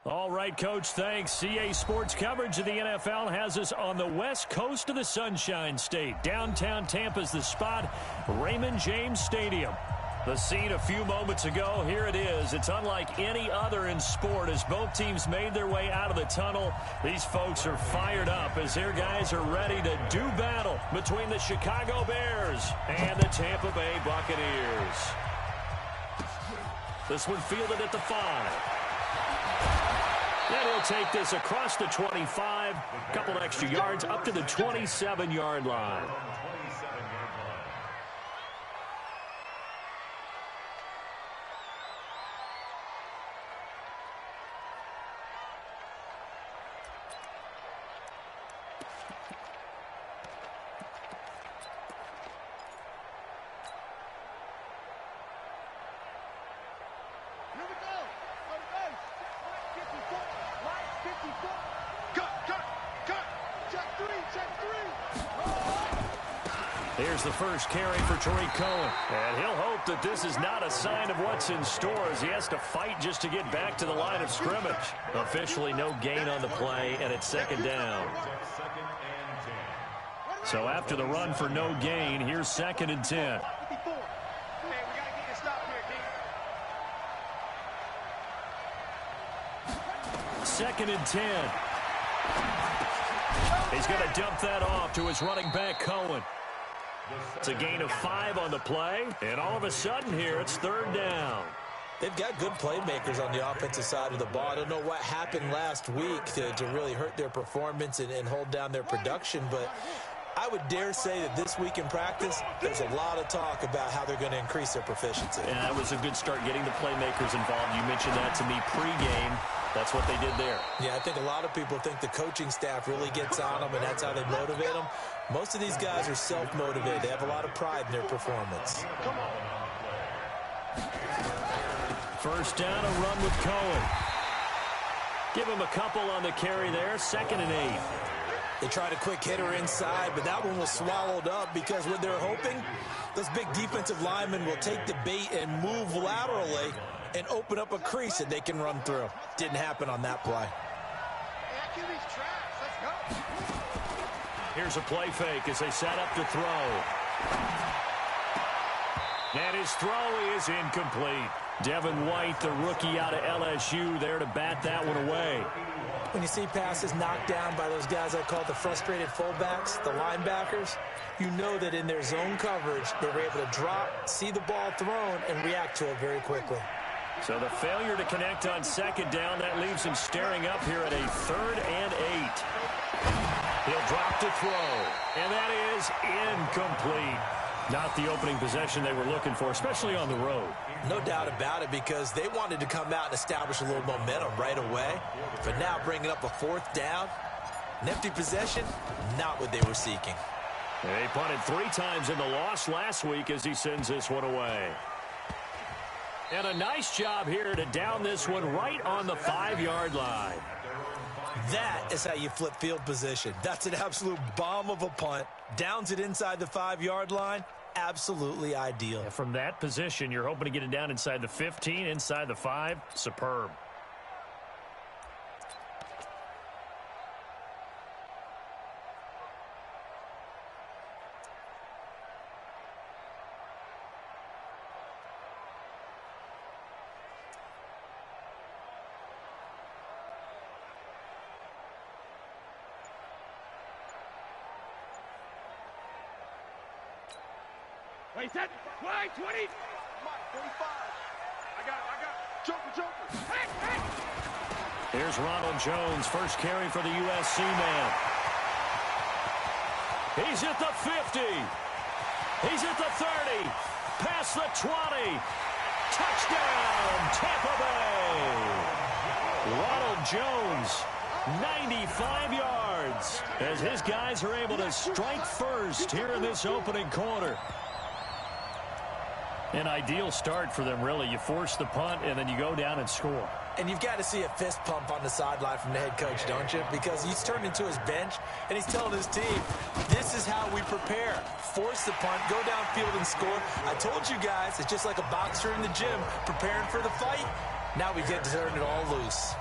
All right, Coach, thanks. CA Sports coverage of the NFL has us on the west coast of the Sunshine State. Downtown Tampa's the spot, Raymond James Stadium. The scene a few moments ago, here it is. It's unlike any other in sport as both teams made their way out of the tunnel. These folks are fired up as their guys are ready to do battle between the Chicago Bears and the Tampa Bay Buccaneers. This one fielded at the 5. And he'll take this across the 25, a couple extra yards up to the 27-yard line. Here's the first carry for Tariq Cohen. And he'll hope that this is not a sign of what's in store as he has to fight just to get back to the line of scrimmage. Officially no gain on the play, and it's second down. So after the run for no gain, here's 2nd and 10. Second and 10. He's going to dump that off to his running back, Cohen. It's a gain of 5 on the play, and all of a sudden here, it's 3rd down. They've got good playmakers on the offensive side of the ball. I don't know what happened last week to really hurt their performance and hold down their production, but I would dare say that this week in practice, there's a lot of talk about how they're going to increase their proficiency. And that was a good start getting the playmakers involved. You mentioned that to me pregame. That's what they did there. Yeah, I think a lot of people think the coaching staff really gets on them, and that's how they motivate them. Most of these guys are self-motivated. They have a lot of pride in their performance. First down, a run with Cohen. Give him a couple on the carry there. 2nd and 8. They tried a quick hitter inside, but that one was swallowed up because what they're hoping, those big defensive linemen will take the bait and move laterally and open up a crease that they can run through. Didn't happen on that play. Here's a play fake as they set up to throw. And his throw is incomplete. Devin White, the rookie out of LSU, there to bat that one away. When you see passes knocked down by those guys I call the frustrated fullbacks, the linebackers, you know that in their zone coverage, they were able to drop, see the ball thrown, and react to it very quickly. So the failure to connect on 2nd down, that leaves him staring up here at a 3rd and 8. He'll drop to throw, and that is incomplete. Not the opening possession they were looking for, especially on the road. No doubt about it, because they wanted to come out and establish a little momentum right away. But now bringing up a 4th down, an empty possession, not what they were seeking. They punted 3 times in the loss last week as he sends this one away. And a nice job here to down this one right on the 5-yard line. That is how you flip field position. That's an absolute bomb of a punt. Downs it inside the 5-yard line. Absolutely ideal. And from that position, you're hoping to get it down inside the 15, inside the 5. Superb. Wait, set. Wait, 20. 45. I got it. Joker. Hey. Here's Ronald Jones, first carry for the USC man. He's at the 50. He's at the 30. Past the 20. Touchdown, Tampa Bay. Ronald Jones, 95 yards, as his guys are able to strike first here in this opening quarter. An ideal start for them, really. You force the punt, and then you go down and score. And you've got to see a fist pump on the sideline from the head coach, don't you? Because he's turned into his bench, and he's telling his team, this is how we prepare. Force the punt, go downfield and score. I told you guys, it's just like a boxer in the gym preparing for the fight. Now we get to turn it all loose.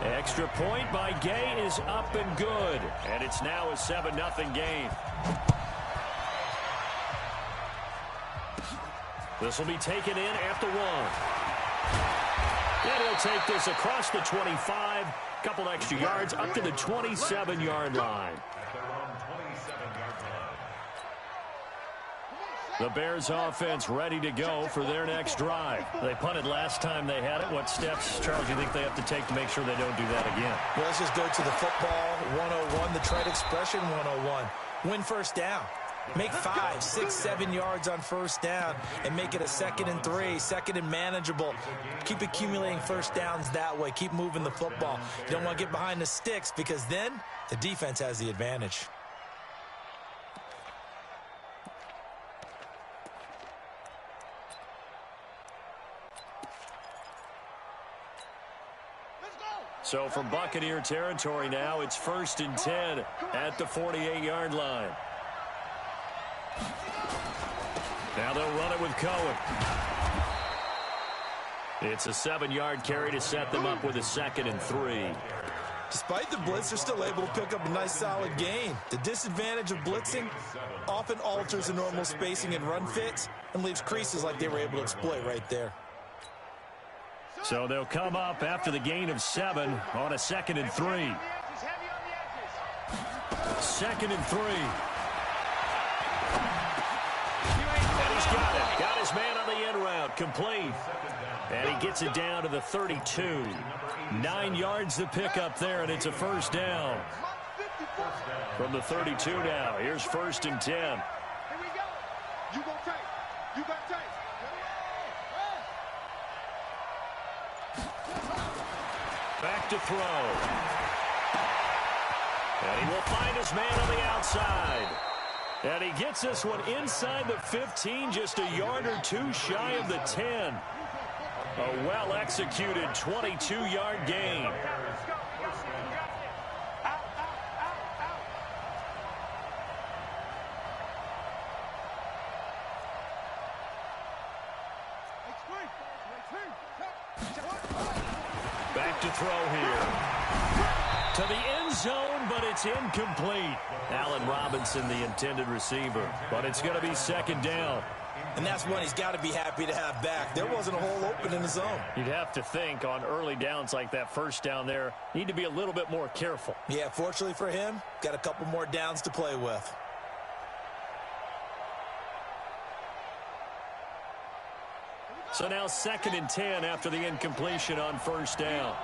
Extra point by Gay is up and good. And it's now a 7-0 game. This will be taken in after 1. And he'll take this across the 25. Couple extra yards up to the 27-yard line. The Bears offense ready to go for their next drive. They punted last time they had it. What steps, Charles, do you think they have to take to make sure they don't do that again? Well, let's just go to the football 101, the trade expression 101. Win first down. Make 5, 6, 7 yards on first down and make it a 2nd and 3, 2nd and manageable. Keep accumulating first downs that way. Keep moving the football. You don't want to get behind the sticks because then the defense has the advantage. So from Buccaneer territory now, it's 1st and 10 at the 48-yard line. Now they'll run it with Cohen. It's a 7-yard carry to set them up with a 2nd and 3. Despite the blitz, they're still able to pick up a nice solid gain. The disadvantage of blitzing often alters the normal spacing and run fits and leaves creases like they were able to exploit right there. So they'll come up after the gain of 7 on a 2nd and 3. 2nd and 3. And he's got it. Got his man on the end route. Complete. And he gets it down to the 32. 9 yards to pick up there, and it's a first down. From the 32 now. Here's 1st and 10. Here we go. You go tight. You got tight. Back to throw. And he will find his man on the outside. And he gets this one inside the 15, just a yard or 2 shy of the 10. A well-executed 22-yard gain. Back to throw here. To the end zone, but it's incomplete. Allen Robinson, the intended receiver. But it's going to be 2nd down. And that's one he's got to be happy to have back. There wasn't a hole open in the zone. You'd have to think on early downs like that first down there, need to be a little bit more careful. Yeah, fortunately for him, got a couple more downs to play with. So now 2nd and 10 after the incompletion on first down.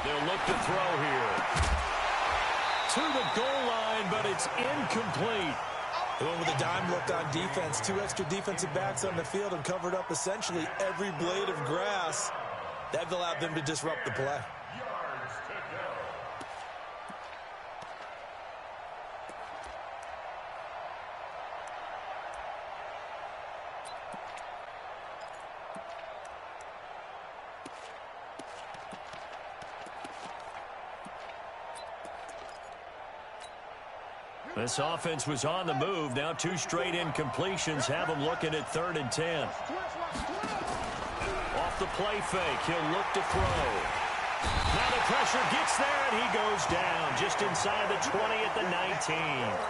They'll look to throw here. To the goal line, but it's incomplete. They went with a dime look on defense. 2 extra defensive backs on the field and covered up essentially every blade of grass. That allowed them to disrupt the play. This offense was on the move. Now 2 straight incompletions have them looking at 3rd and 10. Off the play fake, he'll look to throw. Now the pressure gets there, and he goes down just inside the 20 at the 19.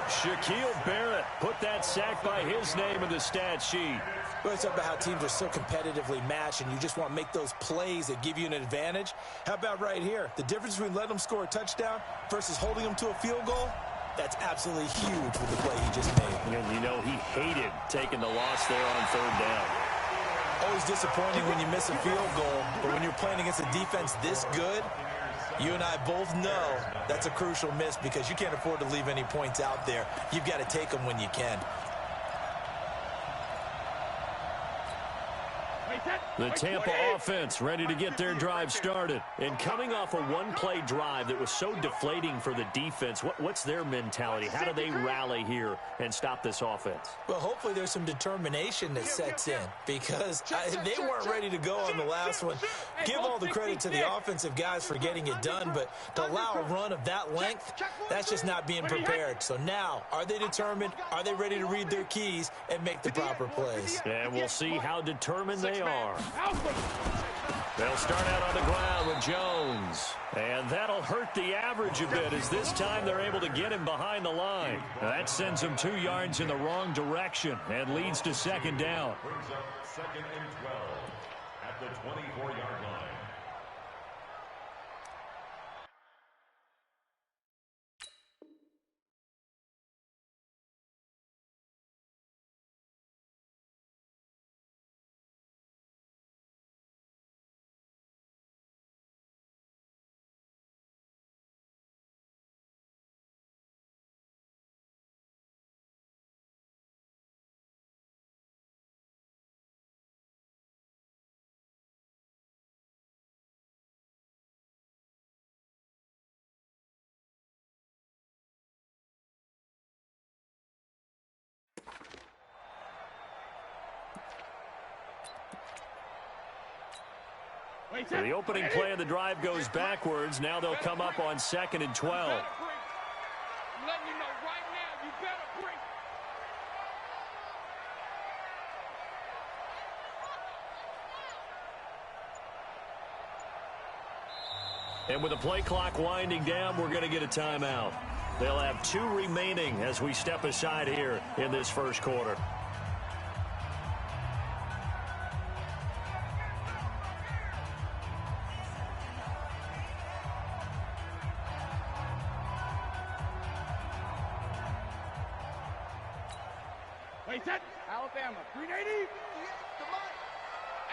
Shaquille Barrett put that sack by his name in the stat sheet. We always talk about how teams are so competitively matched, and you just want to make those plays that give you an advantage. How about right here? The difference between letting them score a touchdown versus holding them to a field goal? That's absolutely huge with the play he just made. And you know he hated taking the loss there on 3rd down. Always disappointing when you miss a field goal, but when you're playing against a defense this good, you and I both know that's a crucial miss because you can't afford to leave any points out there. You've got to take them when you can. Wait The Tampa offense ready to get their drive started. And coming off a one-play drive that was so deflating for the defense, what's their mentality? How do they rally here and stop this offense? Well, hopefully there's some determination that sets in because they weren't ready to go on the last one. Give all the credit to the offensive guys for getting it done, but to allow a run of that length, that's just not being prepared. So now, are they determined? Are they ready to read their keys and make the proper plays? And we'll see how determined they are. They'll start out on the ground with Jones. And that'll hurt the average a bit as this time they're able to get him behind the line. Now that sends him 2 yards in the wrong direction and leads to second down. Brings up 2nd and 12 at the 24-yard line. So the opening play of the drive goes backwards. Now they'll come up on 2nd and 12. I'm letting you know right now, you better bring. And with the play clock winding down, we're going to get a timeout. They'll have 2 remaining as we step aside here in this first quarter. Alabama, 380.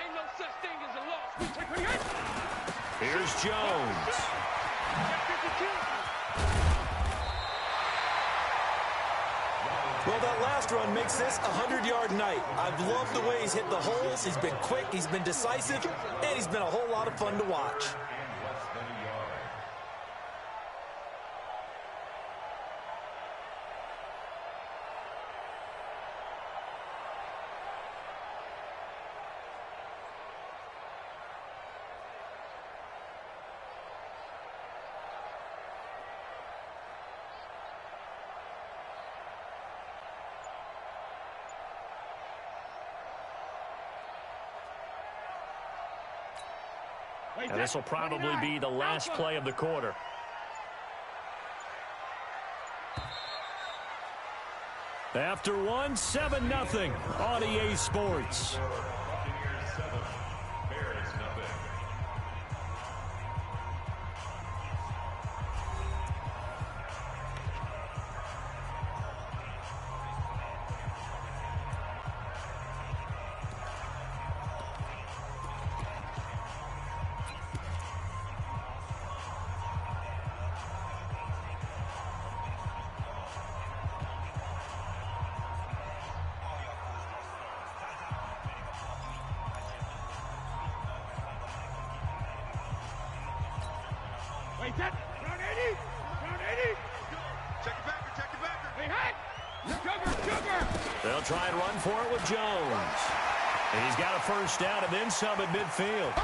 Ain't no such thing as a loss. Here's Jones. Well, that last run makes this a 100-yard night. I've loved the way he's hit the holes. He's been quick, he's been decisive, and he's been a whole lot of fun to watch. And this will probably be the last play of the quarter. After one, 7-0 on EA Sports. Wait, that. Round 80. Round 80. Check it backer. Check it backer. Hey, hey. Cover. They'll try and run for it with Jones. And he's got a first down and then some at midfield.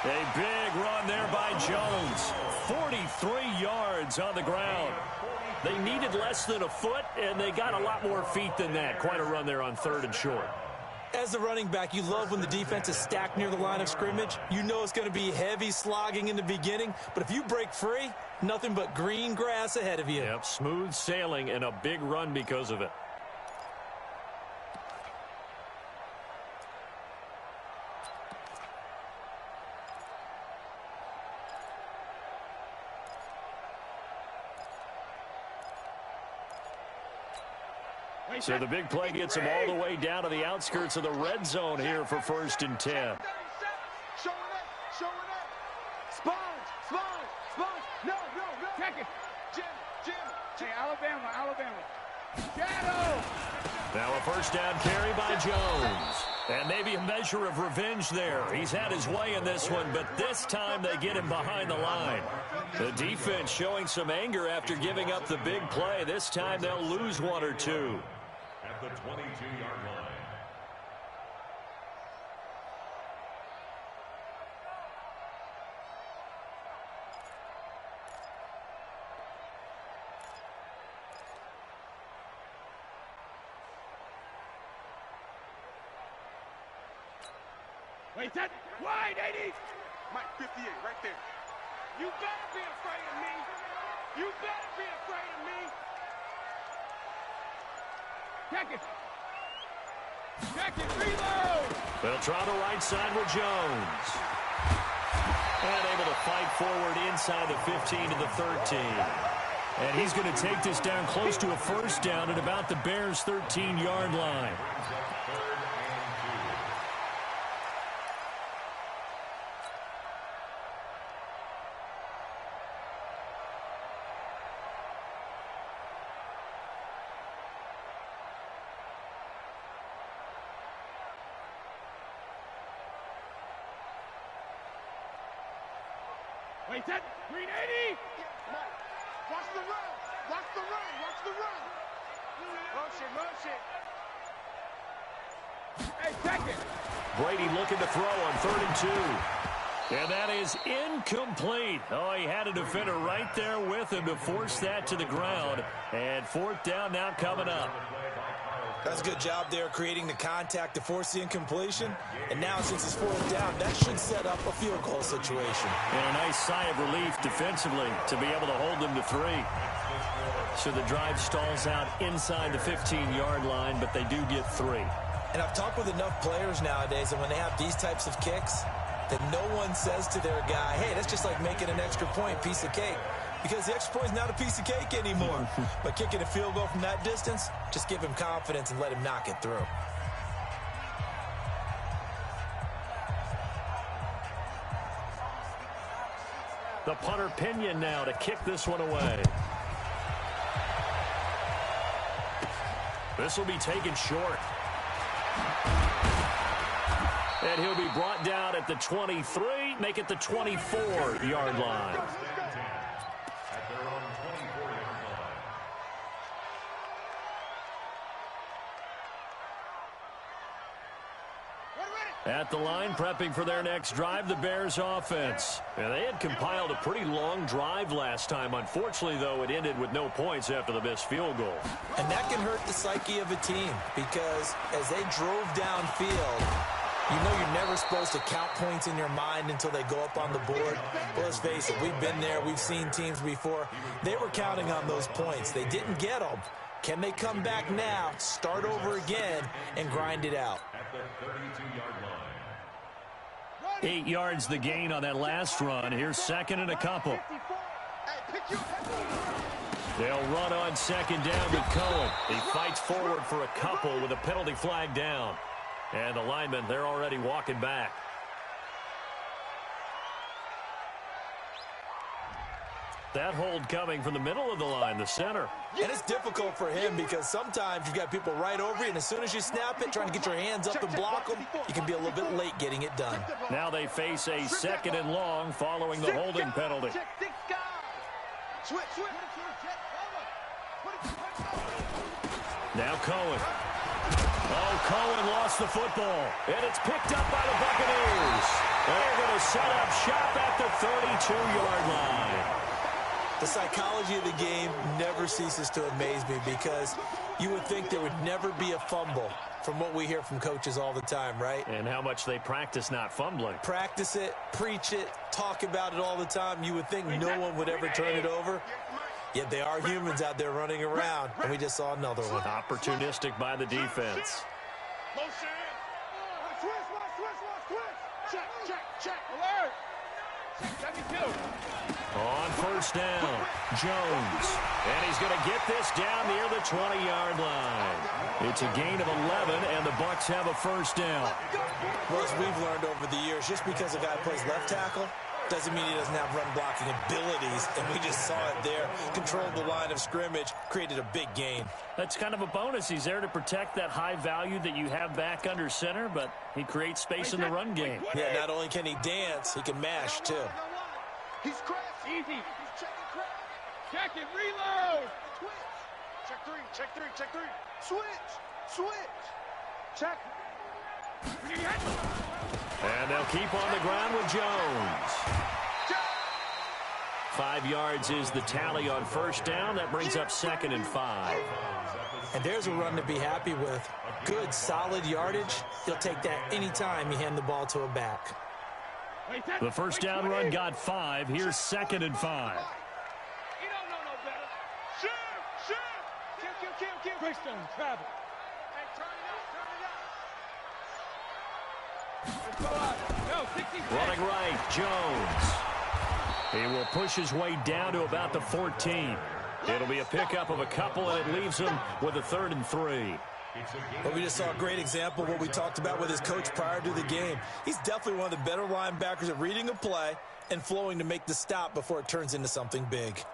A big run there by Jones. 43 yards on the ground. They needed less than a foot, and they got a lot more feet than that. Quite a run there on 3rd and short. As a running back, you love when the defense is stacked near the line of scrimmage. You know it's going to be heavy slogging in the beginning, but if you break free, nothing but green grass ahead of you. Yep, smooth sailing and a big run because of it. So the big play gets him all the way down to the outskirts of the red zone here for 1st and 10. Showing up. Sponge. No. Check it. Jim. Hey, Alabama. Shadow. Now a first down carry by Jones. And maybe a measure of revenge there. He's had his way in this one, but this time they get him behind the line. The defense showing some anger after giving up the big play. This time they'll lose one or two. At the 22-yard line. Wait, that wide, 80. Mike, 58, right there. You better be afraid of me. You better be afraid of me. Check it. Check it, reload. They'll try the right side with Jones. And able to fight forward inside the 15 to the 13. And he's going to take this down close to a first down at about the Bears' 13-yard line. Wait, that green 80. Mike, watch the run. Watch the run. Watch the run. Motion. Hey, check it. Brady looking to throw on 3rd and 2. And that is incomplete. Oh, he had a defender right there with him to force that to the ground. And 4th down now coming up. That's a good job there creating the contact to force the incompletion. And now since it's 4th down, that should set up a field goal situation. And a nice sigh of relief defensively to be able to hold them to 3. So the drive stalls out inside the 15-yard line, but they do get 3. And I've talked with enough players nowadays that when they have these types of kicks, that no one says to their guy, hey, that's just like making an extra point, piece of cake. Because the extra point is not a piece of cake anymore. But kicking a field goal from that distance, just give him confidence and let him knock it through. The punter Pinion now to kick this one away. This will be taken short. And he'll be brought down at the 23, make it the 24-yard line. At the line, prepping for their next drive, the Bears offense. And they had compiled a pretty long drive last time. Unfortunately, though, it ended with no points after the missed field goal. And that can hurt the psyche of a team because as they drove downfield, you know you're never supposed to count points in your mind until they go up on the board. But let's face it, we've been there. We've seen teams before. They were counting on those points. They didn't get them. Can they come back now, start over again, and grind it out? At the 32-yard line. 8 yards the gain on that last run. Here's 2nd and a couple. They'll run on 2nd down with Cohen. He fights forward for a couple with a penalty flag down. And the linemen, they're already walking back. That hold coming from the middle of the line, the center. And it's difficult for him because sometimes you've got people right over you, and as soon as you snap it, trying to get your hands up and block them, you can be a little bit late getting it done. Now they face a 2nd and long following the holding penalty. Now Cohen. Oh, Cohen lost the football, and it's picked up by the Buccaneers. They're going to set up shop at the 32-yard line. The psychology of the game never ceases to amaze me because you would think there would never be a fumble from what we hear from coaches all the time, right? And how much they practice not fumbling. Practice it, preach it, talk about it all the time. You would think no one would ever turn it over. Yet they are humans out there running around, and we just saw another one. Opportunistic by the defense. Check. Alert. Check me too. On 1st down, Jones. And he's going to get this down near the 20-yard line. It's a gain of 11, and the Bucs have a 1st down. Well, as we've learned over the years, just because a guy plays left tackle, doesn't mean he doesn't have run-blocking abilities, and we just saw it there. Controlled the line of scrimmage, created a big gain. That's kind of a bonus. He's there to protect that high value that you have back under center, but he creates space in the run game. Yeah, not only can he dance, he can mash, too. He's crazy. Easy. He's checking crash. Check it. Reload. Switch. Check three. Check three. Check three. Switch. Switch. Check. And they'll keep on the ground with Jones. 5 yards is the tally on first down. That brings up 2nd and 5. And there's a run to be happy with. Good, solid yardage. He'll take that anytime you hand the ball to a back. The first down run got 5. Here's 2nd and 5. You don't know no better. Shoot! Shoot! Kill. Quickstone, travel. Hey, turn it up. Let's go out. No, 60. Running right, Jones. He will push his way down to about the 14. It'll be a pickup of a couple, and it leaves him with a 3rd and 3. But we just saw a great example of what we talked about with his coach prior to the game. He's definitely one of the better linebackers at reading a play and flowing to make the stop before it turns into something big.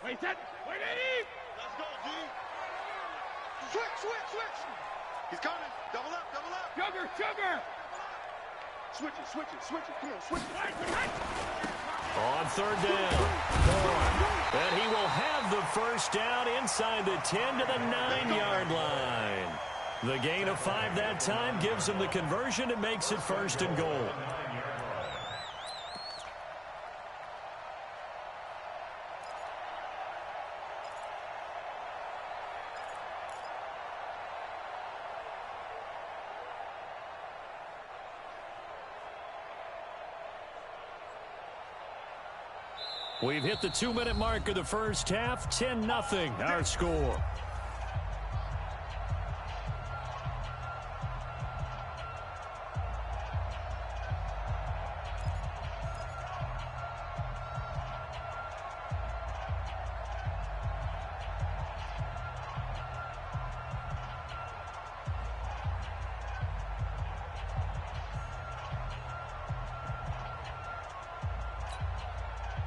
Wait, set. Wait, Eddie. Let's go, D. Switch. He's coming. Double up. Sugar. Switch it. Come on, switch it. On 3rd down. And he will have the first down inside the 10 to the 9-yard line. The gain of 5 that time gives him the conversion and makes it 1st and goal. We've hit the 2-minute mark of the first half. 10-0 our score.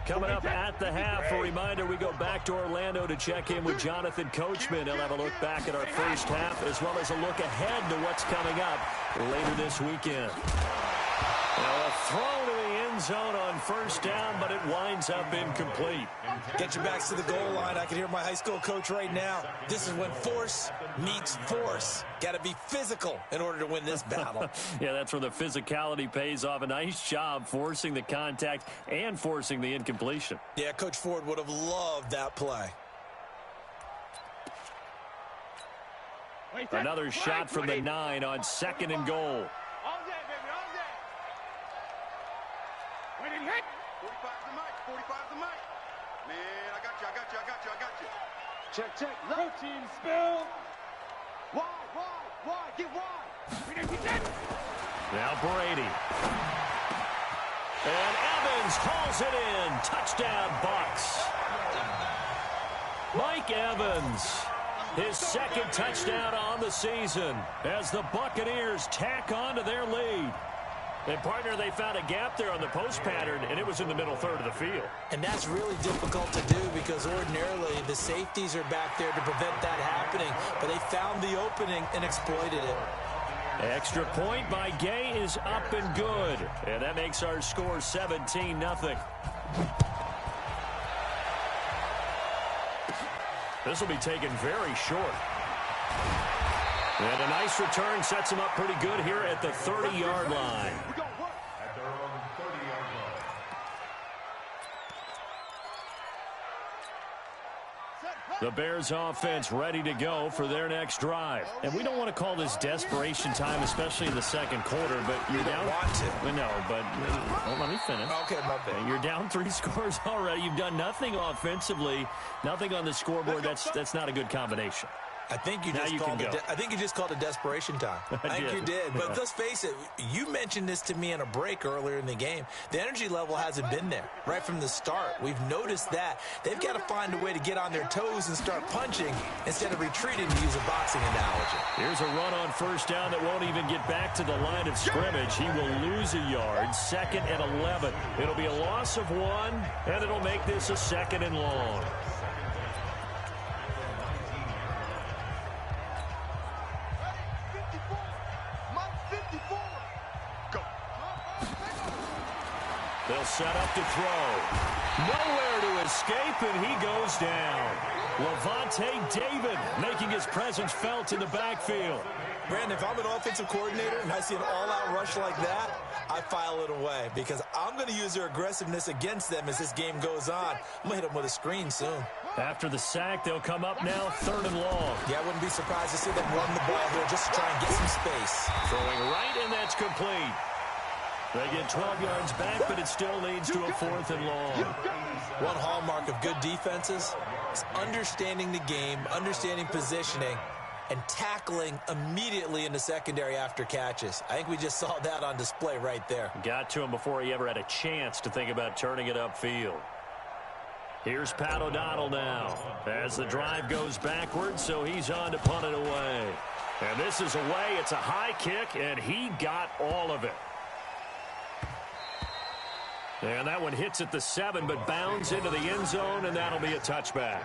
Coming up at the half, a reminder, we go back to Orlando to check in with Jonathan Coachman. He'll have a look back at our first half as well as a look ahead to what's coming up later this weekend. Now a throw to the end zone on first down, but it winds up incomplete. Get your backs to the goal line. I can hear my high school coach right now. This is when force meets force. Got to be physical in order to win this battle. Yeah, that's where the physicality pays off. A nice job forcing the contact and forcing the incompletion. Yeah, Coach Ford would have loved that play. Another shot from the 9 on 2nd and goal. All day, baby, all day. When it hit. 45's the mic. Man, I got you. Check. Protein spill. Why? Get wide. Now Brady. And Evans hauls it in. Touchdown, Bucks. Mike Evans, his 2nd touchdown on the season as the Buccaneers tack on to their lead. And, partner, they found a gap there on the post pattern, and it was in the middle 3rd of the field. And that's really difficult to do because ordinarily the safeties are back there to prevent that happening. But they found the opening and exploited it. Extra point by Gay is up and good. And that makes our score 17-0. This will be taken very short. And a nice return sets him up pretty good here at the 30-yard line. At their own 30-yard line. The Bears offense ready to go for their next drive. And we don't want to call this desperation time, especially in the second quarter, but you're down. Want to. No, but let me finish. Okay, my bad. You're down 3 scores already. You've done nothing offensively, nothing on the scoreboard. That's not a good combination. I think you just called it desperation time. I think you did. But let's face it, you mentioned this to me in a break earlier in the game. The energy level hasn't been there right from the start. We've noticed that. They've got to find a way to get on their toes and start punching instead of retreating, to use a boxing analogy. Here's a run on first down that won't even get back to the line of scrimmage. He will lose a yard. 2nd and 11. It'll be a loss of 1, and it'll make this a 2nd and long. They'll set up to throw. Nowhere to escape, and he goes down. Levante David making his presence felt in the backfield. Brandon, if I'm an offensive coordinator and I see an all-out rush like that, I file it away because I'm going to use their aggressiveness against them as this game goes on. I'm going to hit them with a screen soon. After the sack, they'll come up now 3rd and long. Yeah, I wouldn't be surprised to see them run the ball here just to try and get some space. Throwing right, and that's complete. They get 12 yards back, but it still leads to a 4th and long. One hallmark of good defenses is understanding the game, understanding positioning, and tackling immediately in the secondary after catches. I think we just saw that on display right there. Got to him before he ever had a chance to think about turning it upfield. Here's Pat O'Donnell now as the drive goes backwards, so he's on to punt it away. And this is away. It's a high kick, and he got all of it. And that one hits at the 7, but bounds into the end zone, and that'll be a touchback.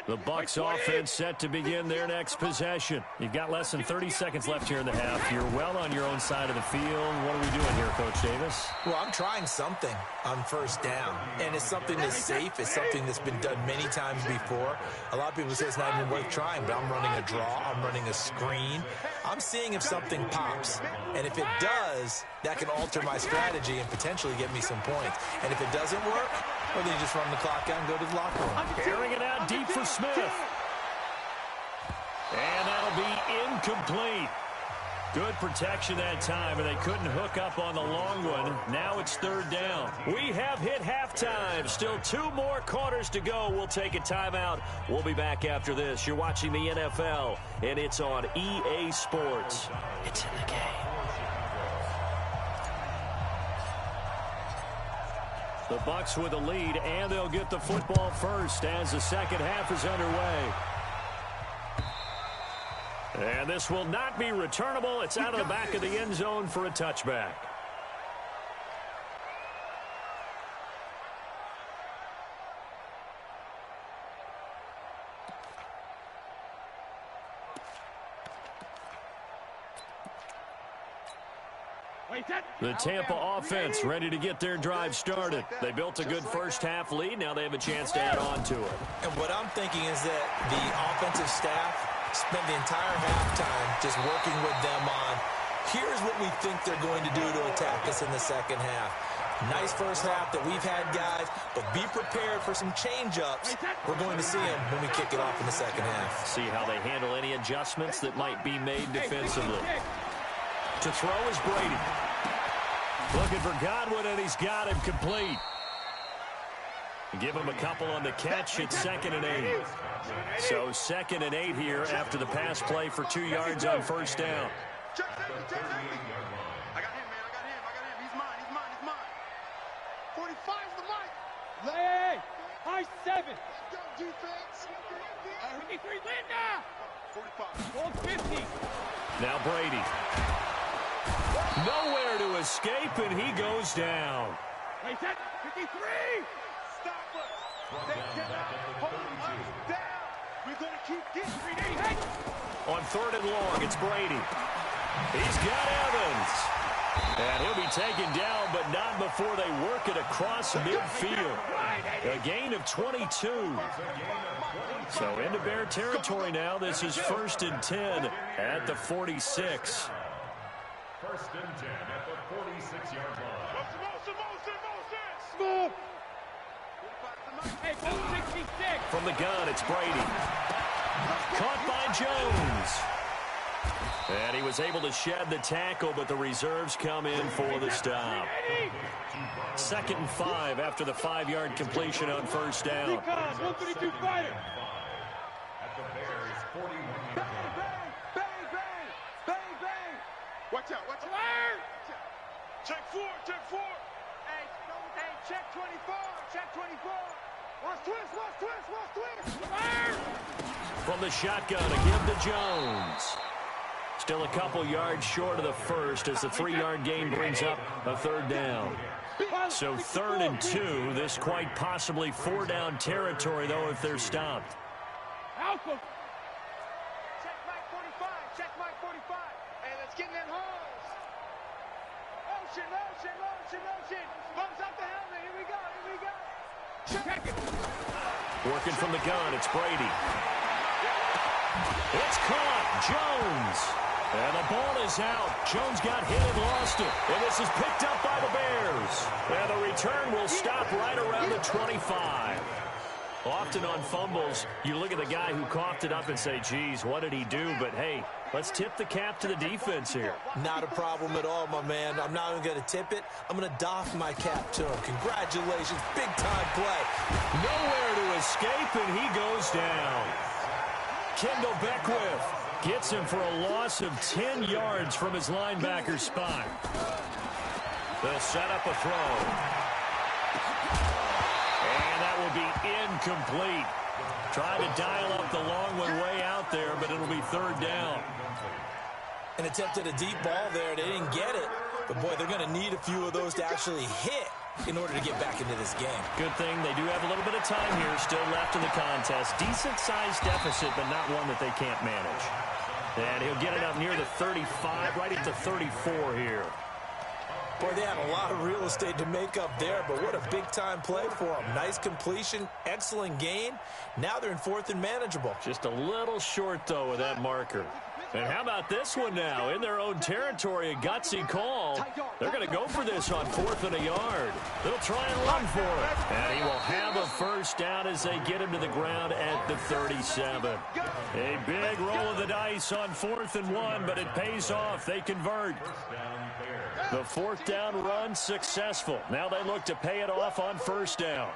The Bucs offense set to begin their next possession. You've got less than 30 seconds left here in the half. You're well on your own side of the field. What are we doing here, Coach Davis? Well, I'm trying something on first down, and it's something that's safe. It's something that's been done many times before. A lot of people say it's not even worth trying, but I'm running a draw. I'm running a screen. I'm seeing if something pops, and if it does, that can alter my strategy and potentially get me some points. And if it doesn't work, well, then you just run the clock out and go to the locker room. Airing it out deep for Smith. And that'll be incomplete. Good protection that time, and they couldn't hook up on the long one. Now it's 3rd down. We have hit halftime. Still 2 more quarters to go. We'll take a timeout. We'll be back after this. You're watching the NFL, and it's on EA Sports. It's in the game. The Bucs with a lead, and they'll get the football first as the second half is underway. And this will not be returnable. It's out of the back of the end zone for a touchback. The Tampa offense ready to get their drive started. They built a good first half lead. Now they have a chance to add on to it. And what I'm thinking is that the offensive staff spent the entire halftime just working with them on, here's what we think they're going to do to attack us in the second half. Nice first half that we've had, guys, but be prepared for some change-ups. We're going to see them when we kick it off in the second half. See how they handle any adjustments that might be made defensively. To throw is Brady. Looking for Godwin, and he's got him complete. Give him a couple on the catch. It's 2nd and 8. So 2nd and 8 here after the pass play for 2 yards on first down. I got him, man. I got him. He's mine. 45's the mic. Hey, high 7. Go, defense. 53, Linda. 45. Hold 50. Now Brady. Nowhere to escape, and he goes down. Wait, that 53. Stop us. They cannot hold us down. We're going to keep getting 3 On 3rd and long, it's Brady. He's got Evans. And he'll be taken down, but not before they work it across midfield. A gain of 22. So into Bear territory now. This is 1st and 10 at the 46. 1st and 10 at the 46-yard line. Smooth. Hey, 66. From the gun, it's Brady. Caught by Jones. And he was able to shed the tackle, but the reserves come in for the stop. 2nd and 5 after the 5-yard completion on first down. 132 fighter. At the Bears' 41-yard line. Bang, bang, bang, bang. Watch out, watch out. Check 4, check 4. Hey, check 24, check 24. Watch twist, watch twist, watch twist. From the shotgun, a give to Jones. Still a couple yards short of the first as the 3-yard gain brings up a 3rd down. So 3rd and 2. This quite possibly 4-down territory, though, if they're stopped. Alpha. Check Mike 45, check Mike 45. Hey, let's get in that hose. Motion, motion, motion, motion. Bumps up the helmet. Here we go, here we go. Check it. Working from the gun, it's Brady. It's caught. Jones. And the ball is out. Jones got hit and lost it. And this is picked up by the Bears. And the return will stop right around the 25. Often on fumbles, you look at the guy who coughed it up and say, geez, what did he do? But, hey, let's tip the cap to the defense here. Not a problem at all, my man. I'm not even going to tip it. I'm going to doff my cap to him. Congratulations. Big-time play. Nowhere to escape, and he goes down. Kendall Beckwith gets him for a loss of 10 yards from his linebacker spot. They'll set up a throw. And that will be incomplete. Trying to dial up the long one way out there, but it'll be 3rd down. An attempt at a deep ball there. They didn't get it. But, boy, they're going to need a few of those to actually hit in order to get back into this game. Good thing they do have a little bit of time here still left in the contest. Decent-sized deficit, but not one that they can't manage. And he'll get it up near the 35, right at the 34 here. Boy, they had a lot of real estate to make up there, but what a big-time play for them. Nice completion, excellent gain. Now they're in 4th and manageable. Just a little short, though, with that marker. And how about this one now? In their own territory, a gutsy call. They're going to go for this on 4th and a yard. They'll try and run for it. And he will have a first down as they get him to the ground at the 37. A big roll of the dice on 4th and 1, but it pays off. They convert. The 4th down run successful. Now they look to pay it off on first down.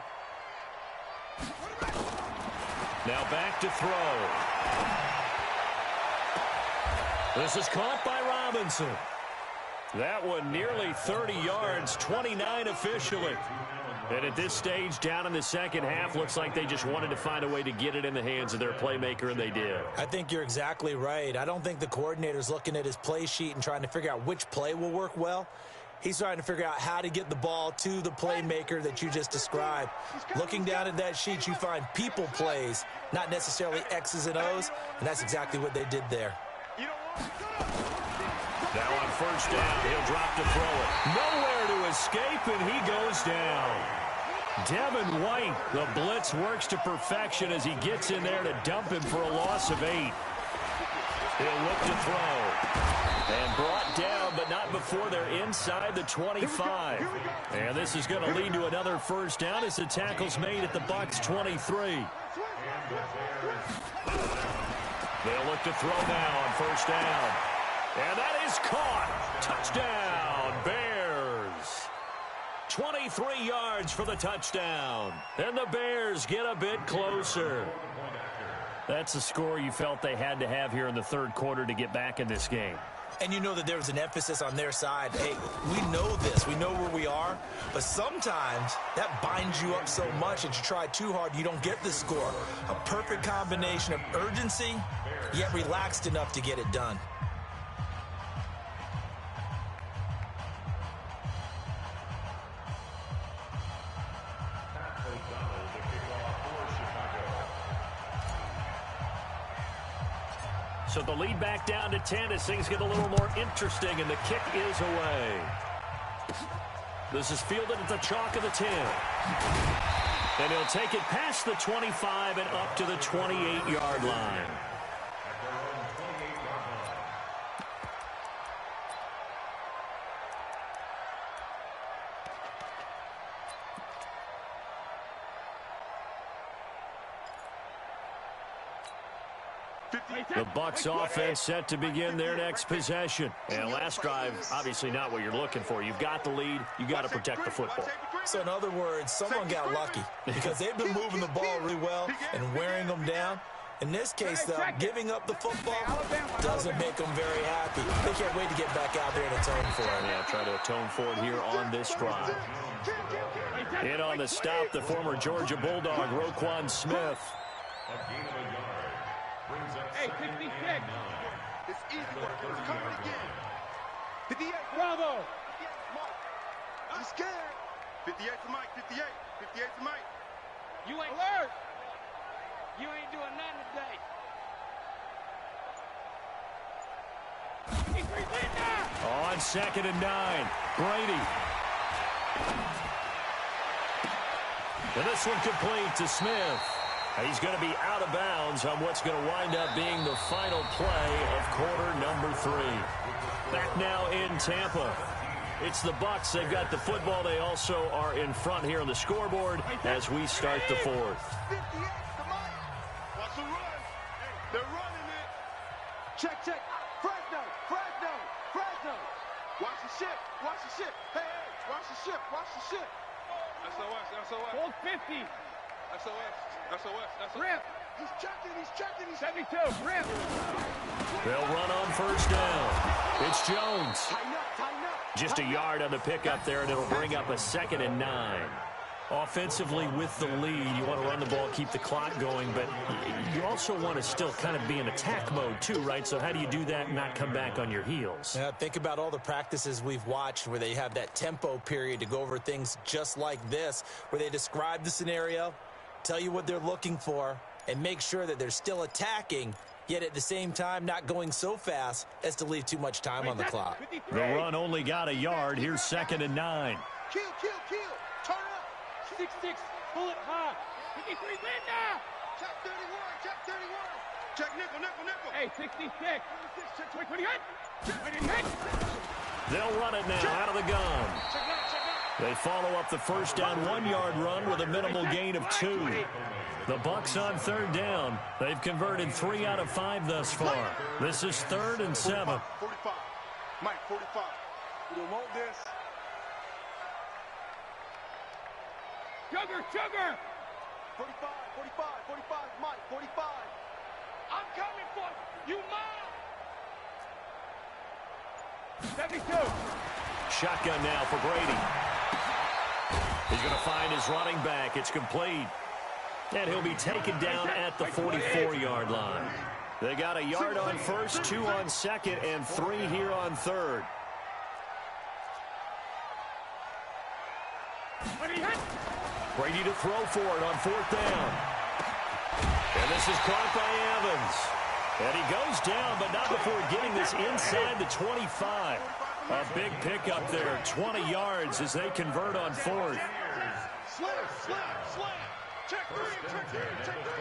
Now back to throw. This is caught by Robinson. That one nearly 30 yards, 29 officially. And at this stage, down in the second half, looks like they just wanted to find a way to get it in the hands of their playmaker, and they did. I think you're exactly right. I don't think the coordinator's looking at his play sheet and trying to figure out which play will work well. He's trying to figure out how to get the ball to the playmaker that you just described. Looking down at that sheet, you find people plays, not necessarily X's and O's, and that's exactly what they did there. Now on first down, he'll drop to throw it. Nowhere to escape, and he goes down. Devin White, the blitz works to perfection as he gets in there to dump him for a loss of 8. He'll look to throw. And brought down, but not before they're inside the 25. And this is going to lead to another first down as the tackle's made at the Bucs 23. They'll look to throw now on first down. And that is caught. Touchdown, Bears. 23 yards for the touchdown. And the Bears get a bit closer. That's the score you felt they had to have here in the 3rd quarter to get back in this game. And you know that there was an emphasis on their side. Hey, we know this. We know where we are. But sometimes that binds you up so much that you try too hard, you don't get the score. A perfect combination of urgency, yet relaxed enough to get it done. So the lead back down to 10 as things get a little more interesting, and the kick is away. This is fielded at the chalk of the 10. And he'll take it past the 25 and up to the 28-yard line. The Bucs offense set to begin their next possession. And last drive, obviously not what you're looking for. You've got the lead. You've got to protect the football. So in other words, someone got lucky because they've been moving the ball really well and wearing them down. In this case, though, giving up the football doesn't make them very happy. They can't wait to get back out there and atone for it. Yeah, try to atone for it here on this drive. In on the stop, the former Georgia Bulldog, Roquan Smith. Hey, 56. It's easy work. It's coming again. 58. Bravo. I'm scared. 58 for Mike. 58. 58 for Mike. You ain't alert. You ain't doing nothing today. 53 Linda. On 2nd and 9, Brady. And this one complete to Smith. He's going to be out of bounds on what's going to wind up being the final play of quarter number 3. Back now in Tampa. It's the Bucs. They've got the football. They also are in front here on the scoreboard as we start the 4th. 58 to Mike. Watch the run. They're running it. Check, check. Fresno, Fresno, Fresno. Watch the ship. Watch the ship. Hey, hey. Watch the ship. Watch the ship. SOS, SOS. Hold 50. SOS, SOS, SOS. Rip. He's checking, he's checking, he's 72. Rip. They'll run on 1st down. It's Jones. tighten up, tighten up. Just a yard on the pickup there, and it'll bring up a 2nd and 9. Offensively with the lead, you want to run the ball, keep the clock going, but you also want to still kind of be in attack mode too, right? So how do you do that and not come back on your heels? Yeah, think about all the practices we've watched where they have that tempo period to go over things just like this, where they describe the scenario, tell you what they're looking for, and make sure that they're still attacking, yet at the same time not going so fast as to leave too much time on the clock. The run only got a yard. Here's 2nd and 9. Kill, kill, kill. Turn up. 6-6. Bullet high. 53 Linda. Check 31, check 31. Check nickel, nickel, nickel. Hey, 66. Check 20 hit. 20 hit. They'll run it now out of the gun. Check out, check out. They follow up the 1st down 1-yard run with a minimal gain of 2. The Bucs on 3rd down. They've converted 3 out of 5 thus far. This is 3rd and 7. 45. Mike, 45. We don't want this. Sugar, sugar. 45, 45, 45, Mike, 45. I'm coming for you, mom. 72. Shotgun now for Brady. He's going to find his running back. It's complete. And he'll be taken down at the 44-yard line. They got a yard on 1st, 2 on 2nd, and 3 here on 3rd. Brady to throw for it on 4th down. And this is caught by Evans. And he goes down, but not before getting this inside the 25. A big pickup there, 20 yards as they convert on 4th. Slam, slam, slam. Check 3, check 3, check 3.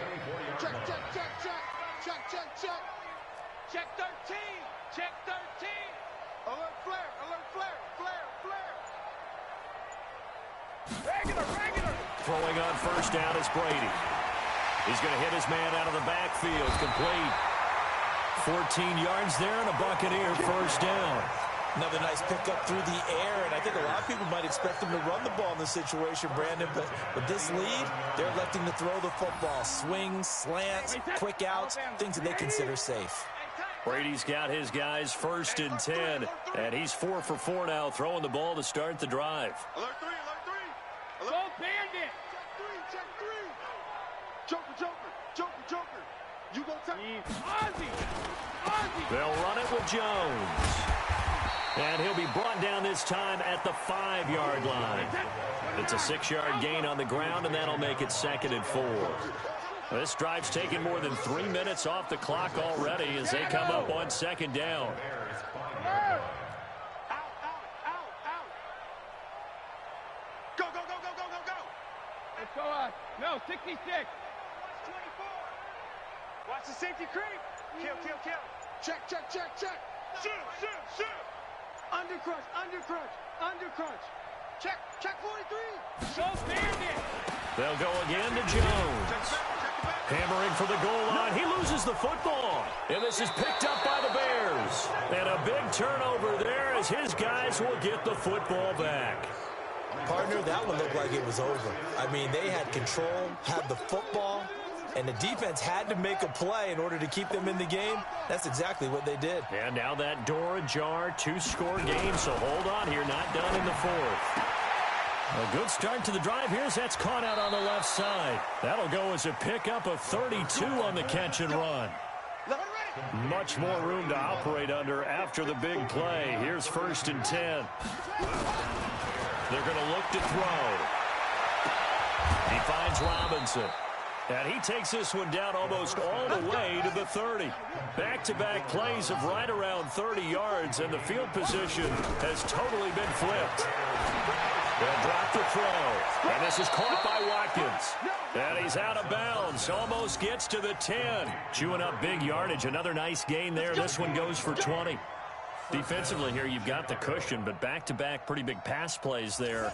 Check, check, check, check. Check, check, check. Check 13. Check 13. Alert flare, alert flare, flare, flare. Regular, regular. Throwing on 1st down is Brady. He's going to hit his man out of the backfield. Complete. 14 yards there and a Buccaneer 1st down. Another nice pickup through the air, and I think a lot of people might expect them to run the ball in this situation, Brandon, but with this lead, they're electing to throw the football. Swings, slants, quick outs, things that they consider safe. Brady's got his guys 1st and 10, and he's 4 for 4 now, throwing the ball to start the drive. Alert 3, alert 3. Go bandit. Check 3, check 3. Joker, Joker, Joker, Joker. You gonna take Ozzy. Ozzy. They'll run it with Jones. And he'll be brought down this time at the 5-yard line. It's a 6-yard gain on the ground, and that'll make it 2nd and 4. This drive's taken more than 3 minutes off the clock already as they come up on 2nd down. out, out, out. Go, go, go, go, go, go, go. Let's go, no, 66. 24. Watch the safety creep. Kill, kill, kill. Check, check, check, check. Shoot, shoot, shoot. Undercrunch, undercrunch, undercrunch. Check, check 43. Go bandit. They'll go again to Jones. Check the back, check the back. Hammering for the goal line. He loses the football. And this is picked up by the Bears. And a big turnover there as his guys will get the football back. Partner, that one looked like it was over. I mean, they had control, had the football, and the defense had to make a play in order to keep them in the game. That's exactly what they did. And now that door ajar, 2-score game, so hold on here, not done in the fourth. A good start to the drive here as that's caught out on the left side. That'll go as a pickup of 32 on the catch and run. Much more room to operate under after the big play. Here's 1st and 10. They're going to look to throw. He finds Robinson. And he takes this one down almost all the way to the 30. Back-to-back plays of right around 30 yards, and the field position has totally been flipped. They'll drop the throw. And this is caught by Watkins. And he's out of bounds. Almost gets to the 10. Chewing up big yardage. Another nice gain there. This one goes for 20. Defensively here, you've got the cushion, but back-to-back pretty big pass plays there.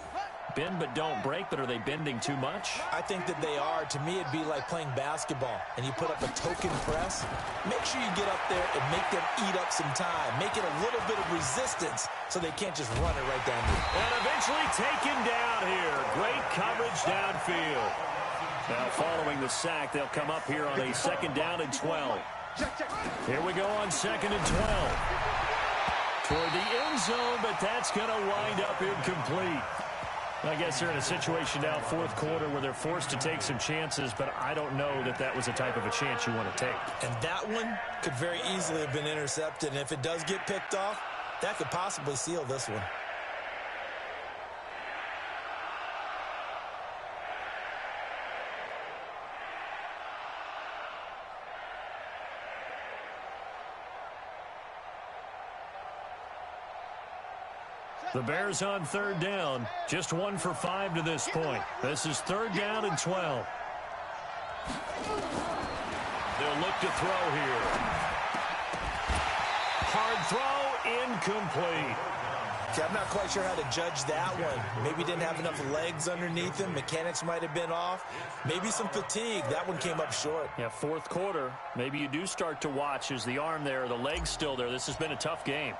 Bend but don't break, but are they bending too much? I think that they are. To me, it'd be like playing basketball, and you put up a token press. Make sure you get up there and make them eat up some time. Make it a little bit of resistance so they can't just run it right down you. And eventually taken down here. Great coverage downfield. Now following the sack, they'll come up here on a 2nd down and 12. Here we go on 2nd and 12. Toward the end zone, but that's going to wind up incomplete. I guess they're in a situation now, 4th quarter, where they're forced to take some chances, but I don't know that that was the type of a chance you want to take. And that one could very easily have been intercepted, and if it does get picked off, that could possibly seal this one. The Bears on 3rd down. Just 1 for 5 to this point. This is 3rd down and 12. They'll look to throw here. Hard throw, incomplete. Okay, I'm not quite sure how to judge that one. Maybe didn't have enough legs underneath him. Mechanics might have been off. Maybe some fatigue. That one came up short. Yeah, 4th quarter. Maybe you do start to watch. Is the arm there, the leg's still there? This has been a tough game.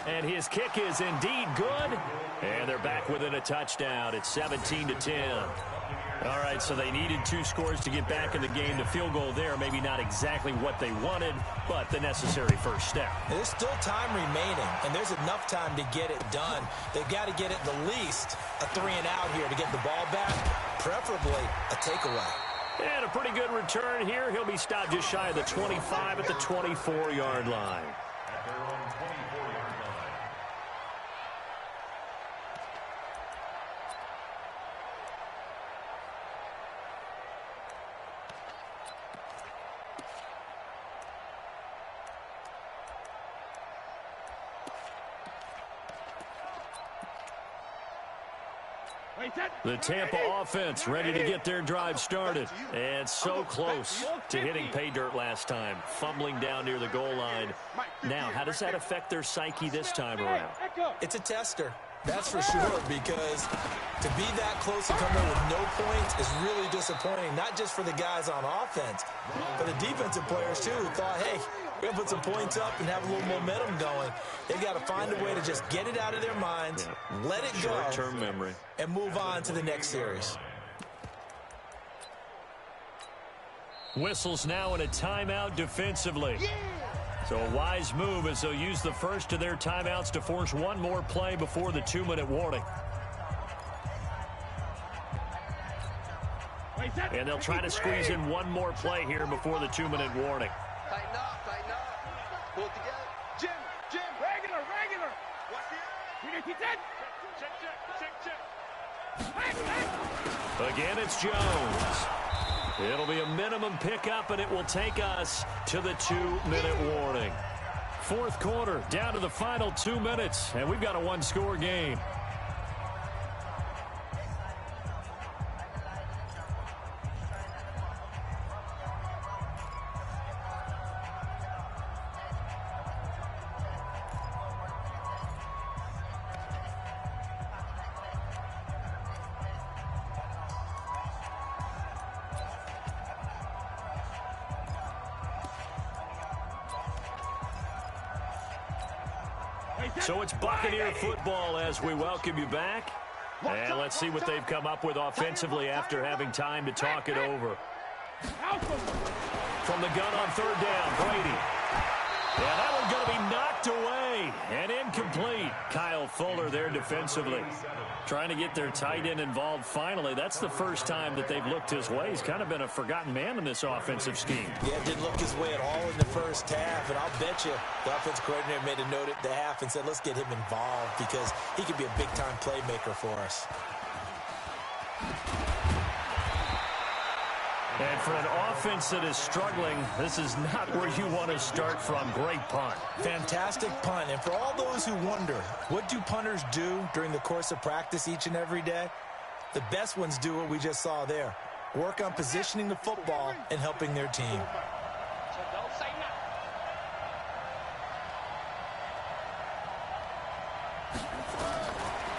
And his kick is indeed good. And they're back within a touchdown. It's 17-10. All right, so they needed 2 scores to get back in the game. The field goal there, maybe not exactly what they wanted, but the necessary first step. There's still time remaining, and there's enough time to get it done. They've got to get it the least a 3-and-out here to get the ball back, preferably a takeaway. And a pretty good return here. He'll be stopped just shy of the 25 at the 24-yard line. The Tampa offense ready to get their drive started. And so close to hitting pay dirt last time. Fumbling down near the goal line. Now, how does that affect their psyche this time around? It's a tester. That's for sure, because to be that close and come in with no points is really disappointing, not just for the guys on offense, but the defensive players, too, who thought, hey, we're going to put some points up and have a little momentum going. They've got to find a way to just get it out of their minds, let it go, short-term memory, and move on to the next series. Whistles now in a timeout defensively. So a wise move as they'll use the first of their timeouts to force one more play before the 2-minute warning. And they'll try to squeeze in one more play here before the 2-minute warning. Tighten up, tighten up. Pull it together. Jim, regular. What's the check. Again, it's Jones. It'll be a minimum pickup, and it will take us to the 2-minute warning. 4th quarter, down to the final 2 minutes, and we've got a 1-score game. So it's Buccaneer football as we welcome you back. And let's see what they've come up with offensively after having time to talk it over. From the gun on third down, Brady. Yeah, that one's going to be knocked away and incomplete. Kyle Fuller there defensively. Trying to get their tight end involved finally. That's the first time that they've looked his way. He's kind of been a forgotten man in this offensive scheme. Yeah, didn't look his way at all in the first half. And I'll bet you the offense coordinator made a note at the half and said, let's get him involved because he could be a big-time playmaker for us. And for an offense that is struggling, this is not where you want to start from. Great punt. Fantastic punt. And for all those who wonder, what do punters do during the course of practice each and every day? The best ones do what we just saw there. Work on positioning the football and helping their team.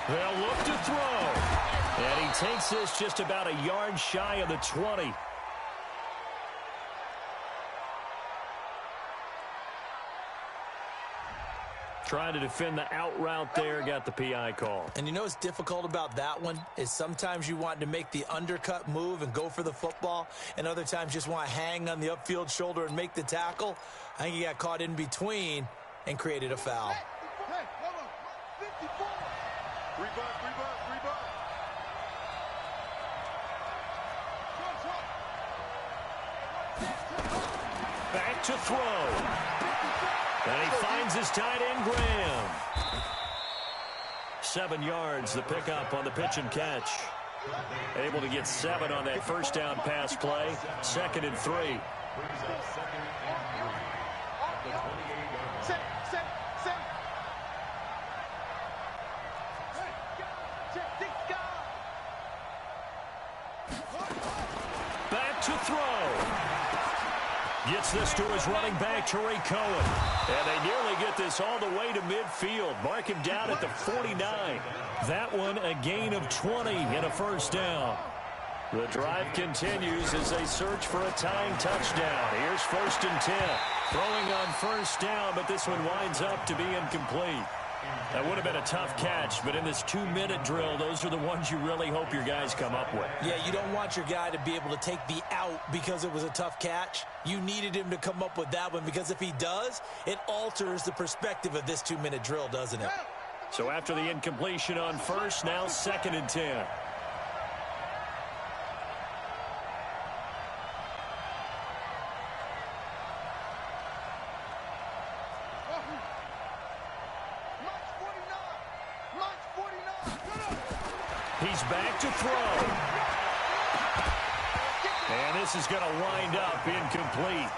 They'll look to throw. And he takes this just about a yard shy of the 20. Trying to defend the out route there, got the PI call. And you know what's difficult about that one is sometimes you want to make the undercut move and go for the football, and other times just want to hang on the upfield shoulder and make the tackle. I think he got caught in between and created a foul. Hey, hold on. 54. Rebound. Back to throw. And he finds his tight end, Graham. 7 yards, the pickup on the pitch and catch. Able to get 7 on that first down pass play. 2nd and 3. Back to throw. Gets this to his running back, Tariq Cohen. And they nearly get this all the way to midfield. Mark him down at the 49. That one a gain of 20 and a first down. The drive continues as they search for a tying touchdown. Here's 1st and 10. Throwing on first down, but this one winds up to be incomplete. That would have been a tough catch, but in this 2-minute drill, those are the ones you really hope your guys come up with. Yeah, you don't want your guy to be able to take the out because it was a tough catch. You needed him to come up with that one because if he does, it alters the perspective of this 2-minute drill, doesn't it? So after the incompletion on first, now 2nd and 10. He's back to throw. And this is going to wind up incomplete.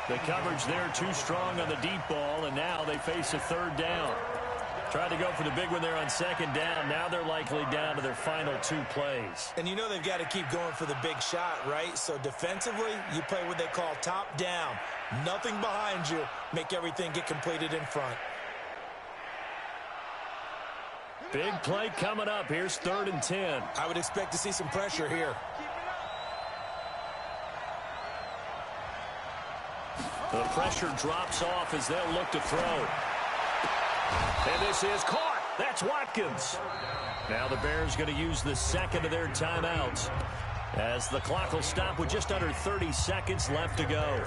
The coverage there too strong on the deep ball, and now they face a 3rd down. Tried to go for the big one there on 2nd down. Now they're likely down to their final 2 plays. And you know they've got to keep going for the big shot, right? So defensively, you play what they call top down. Nothing behind you. Make everything get completed in front. Big play coming up. Here's 3rd and 10. I would expect to see some pressure here. The pressure drops off as they'll look to throw. And this is caught. That's Watkins. Now the Bears going to use the 2nd of their timeouts as the clock will stop with just under 30 seconds left to go.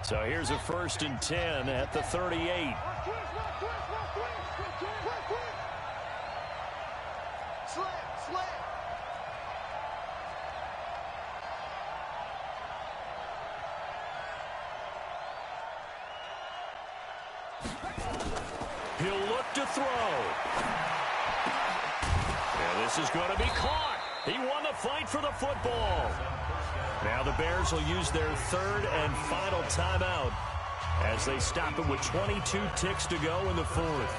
So here's a 1st and 10 at the 38. He'll look to throw. And this is going to be caught. He won the fight for the football. Now the Bears will use their 3rd and final timeout as they stop it with 22 ticks to go in the 4th.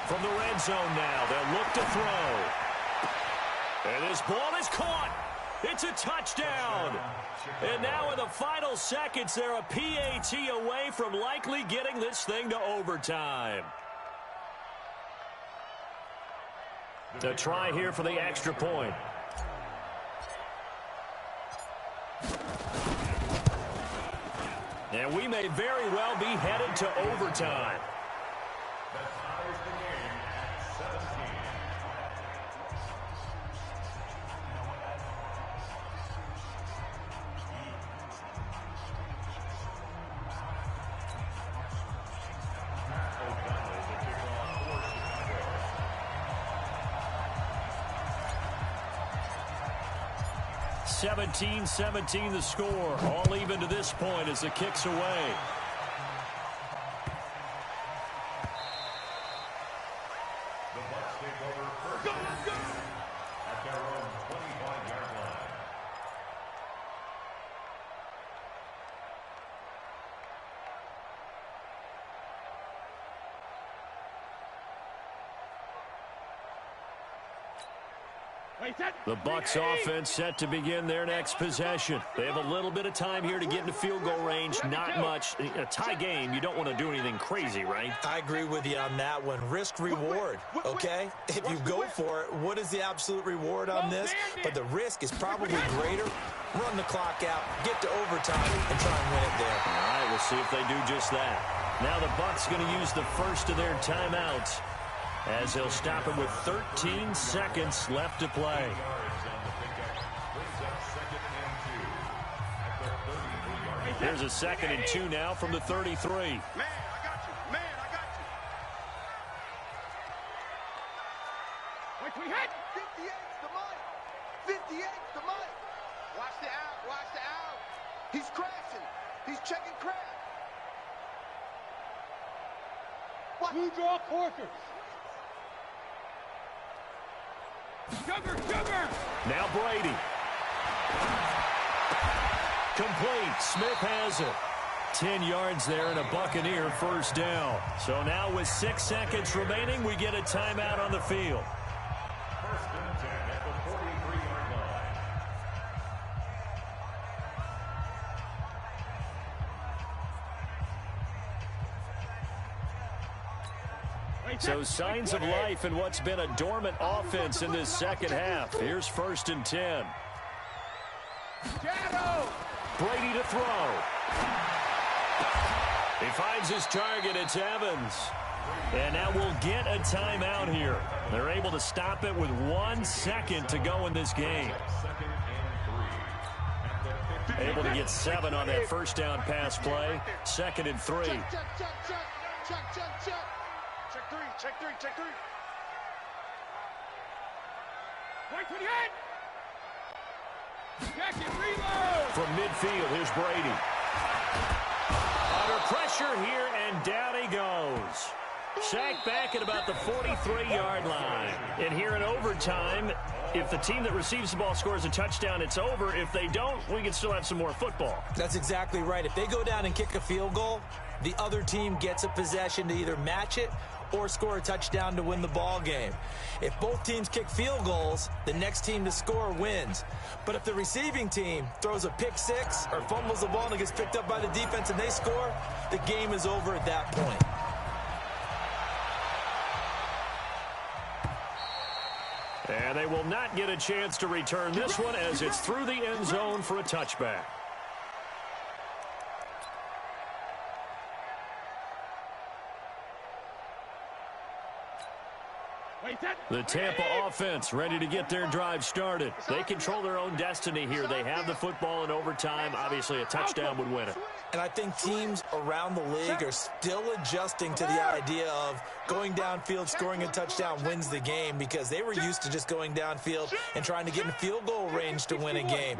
From the red zone now, they'll look to throw. And this ball is caught. It's a touchdown. And now in the final seconds, they're a PAT away from likely getting this thing to overtime. To try here for the extra point. And we may very well be headed to overtime. That ties the game at 17. 17-17 the score. All even to this point as the kick's away. The Bucs take over first and 10 at their own 25-yard line. The Bucs offense set to begin their next possession. They have a little bit of time here to get into field goal range. Not much. A tie game, you don't want to do anything crazy, right? I agree with you on that one. Risk reward, okay? If you go for it, what is the absolute reward on this? But the risk is probably greater. Run the clock out, get to overtime, and try and win it there. All right, we'll see if they do just that. Now the Bucs going to use the first of their timeouts, as they'll stop it with 13 seconds left to play. Here's a 2nd and 2 now from the 33. Man, I got you. Man, I got you. Wait, we hit. 58's the mic. 58's the mic. Watch the out. Watch the out. He's crashing. He's checking crash. What? Blue draw quarters. Sugar. Now Brady. Complete. Smith has it. 10 yards there and a Buccaneer first down. So now with 6 seconds remaining, we get a timeout on the field. First and 10 at the 43-yard line. So signs of life in what's been a dormant offense in this second half. Here's 1st and 10. Shadow. Brady to throw. He finds his target. It's Evans. And now we'll get a timeout here. They're able to stop it with 1 second to go in this game. Second and 3. Able to get 7 on that first down pass play. 2nd and 3. Check. Check three. Wait, we hit. Check it, reload. From midfield, here's Brady. Under pressure here, and down he goes. Sacked back at about the 43-yard line. And here in overtime, if the team that receives the ball scores a touchdown, it's over. If they don't, we can still have some more football. That's exactly right. If they go down and kick a field goal, the other team gets a possession to either match it or score a touchdown to win the ball game. If both teams kick field goals, the next team to score wins. But if the receiving team throws a pick six or fumbles the ball and it gets picked up by the defense and they score, the game is over at that point. And they will not get a chance to return this one as it's through the end zone for a touchback. The Tampa offense ready to get their drive started. They control their own destiny here. They have the football in overtime. Obviously, a touchdown would win it. And I think teams around the league are still adjusting to the idea of going downfield, scoring a touchdown wins the game, because they were used to just going downfield and trying to get in field goal range to win a game.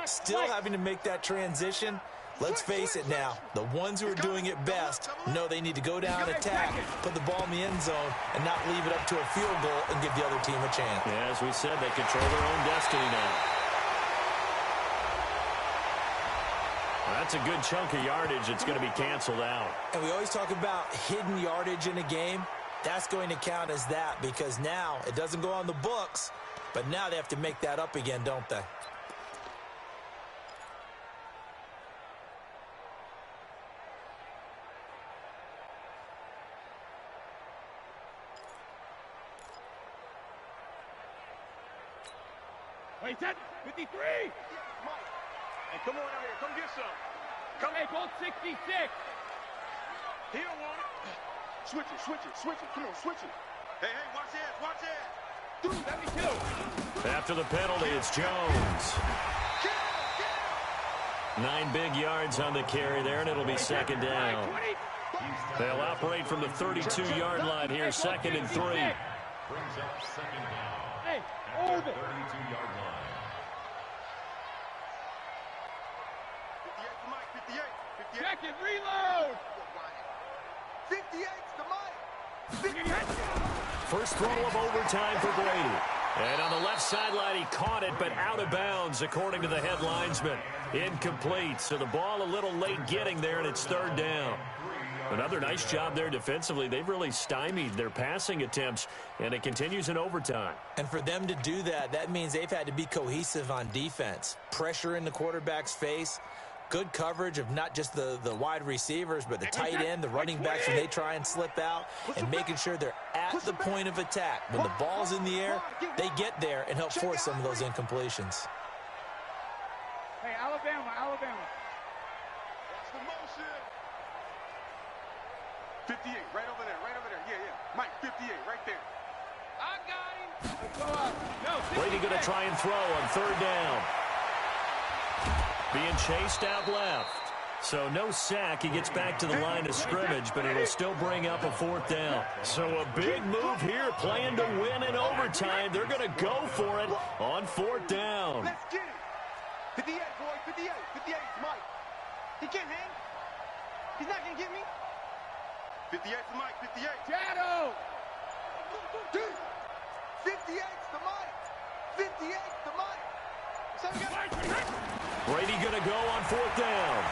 Still having to make that transition. Let's face it now, the ones who are doing it best know they need to go down, attack, put the ball in the end zone, and not leave it up to a field goal and give the other team a chance. Yeah, as we said, they control their own destiny now. That's a good chunk of yardage that's going to be canceled out. And we always talk about hidden yardage in a game. That's going to count as that, because now it doesn't go on the books, But now they have to make that up again, don't they? Wait, set. 53. Mike. Hey, come on out here. Come get some. Come. Hey, both 66. He don't want it. Switch it, switch it, switch it. Come on, switch it. Hey, watch this, watch this. Dude, let me kill. After the penalty, it's Jones. 9 big yards on the carry there, and it'll be second down. They'll operate from the 32-yard line here, 2nd and 3. Brings up second down. Hey, at the 32-yard line. 58 to Mike, 58. Check it, reload. 58's to Mike. First throw of overtime for Brady. And on the left sideline, he caught it, but out of bounds, according to the head linesman. Incomplete, so the ball a little late getting there, and it's 3rd down. Another nice job there defensively. They've really stymied their passing attempts, and it continues in overtime. And for them to do that, that means they've had to be cohesive on defense. Pressure in the quarterback's face, good coverage of not just the wide receivers, but the tight end, the running backs when they try and slip out, and making sure they're at the point of attack. When the ball's in the air, they get there and help force some of those incompletions. Hey, Alabama. Watch the motion. 58, right over there. Yeah. Mike, 58, right there. I got him. Let's go up. No, Brady going to try and throw on 3rd down. Being chased out left. So no sack. He gets back to the line of scrimmage, but it'll still bring up a 4th down. So a big move here, playing to win in overtime. They're going to go for it on 4th down. Let's get it. 58, boy, 58. 58 is Mike. He can't hang. He's not going to get me. 58 to Mike, 58. Shadow. 58's to Mike. 58's to Mike. So we got Brady going to go on 4th down.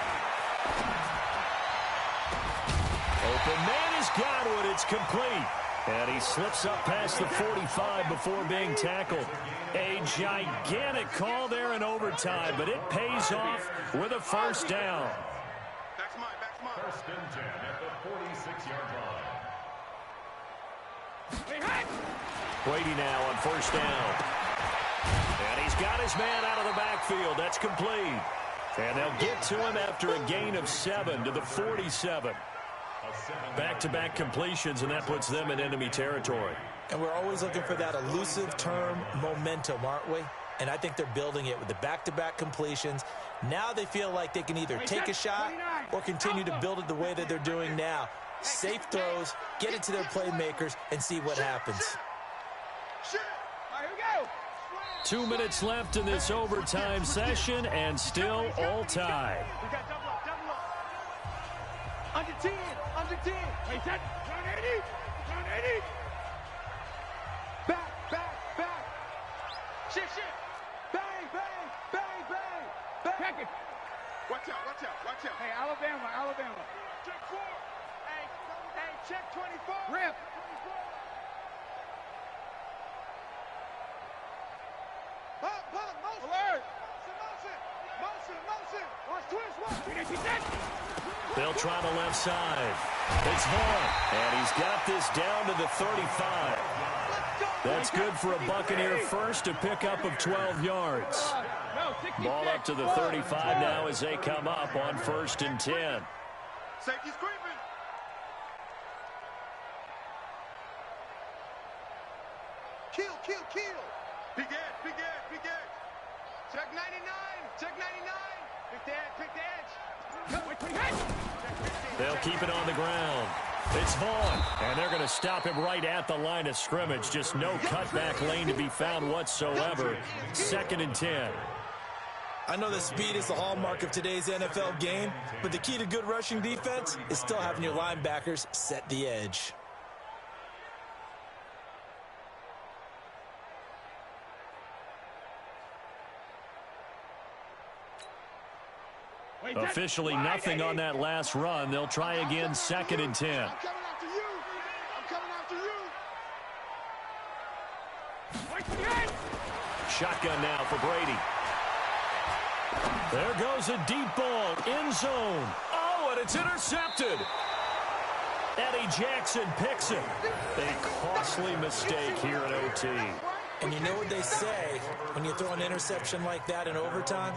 Open man is Godwin. It's complete. And he slips up past the 45 before being tackled. A gigantic call there in overtime, but it pays off with a 1st down. That's mine. 1st and 10 at the 46-yard line. Brady now on 1st down. And he's got his man out of the backfield. That's complete. And they'll get to him after a gain of 7 to the 47. Back-to-back completions, and that puts them in enemy territory. And we're always looking for that elusive term, momentum, aren't we? And I think they're building it with the back-to-back completions. Now they feel like they can either take a shot or continue to build it the way that they're doing now. Safe throws, get it to their playmakers, and see what happens. 2 minutes left in this overtime session, and still all tied. We got double up. Under 10. Wait, set. Turn 80. Back. Shit. Bang. Check it. Watch out. Hey, Alabama. Check 4. Hey, check 24. Rip. Motion. Alert. Motion. Watch twist. They'll try the left side. It's Vaughn, and he's got this down to the 35. That's good for a Buccaneer first, a pickup of 12 yards. Ball up to the 35 now as they come up on 1st and 10. Safety's creeping. Kill. Big edge. Check 99. Pick the edge. They'll keep it on the ground. It's Vaughn, and they're going to stop him right at the line of scrimmage. Just no cutback lane to be found whatsoever. 2nd and 10. I know that speed is the hallmark of today's NFL game, but the key to good rushing defense is still having your linebackers set the edge. Officially nothing on that last run. They'll try again, 2nd and 10. I'm coming after you. shotgun now for Brady. There goes a deep ball, end zone. Oh, and it's intercepted. Eddie Jackson picks it. A costly mistake here in OT. And you know what they say, when you throw an interception like that in overtime,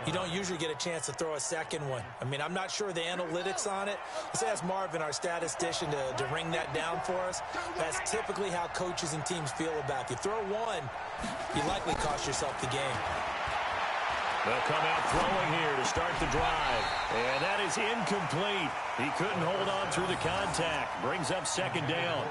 you don't usually get a chance to throw a second one. I mean, I'm not sure the analytics on it. Let's ask Marvin, our statistician, to ring that down for us. That's typically how coaches and teams feel about it. You throw one, you likely cost yourself the game. They'll come out throwing here to start the drive. And that is incomplete. He couldn't hold on through the contact. Brings up second down.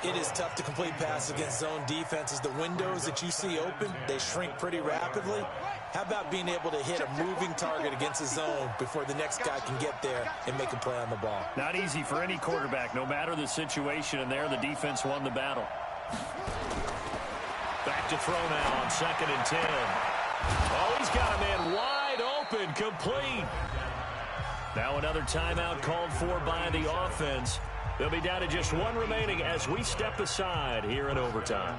It is tough to complete passes against zone defenses. The windows that you see open, they shrink pretty rapidly. How about being able to hit a moving target against a zone before the next guy can get there and make a play on the ball? Not easy for any quarterback, no matter the situation. And there, the defense won the battle. Back to throw now on 2nd and 10. Oh, he's got a man wide open, complete. Now another timeout called for by the offense. They'll be down to just one remaining as we step aside here in overtime.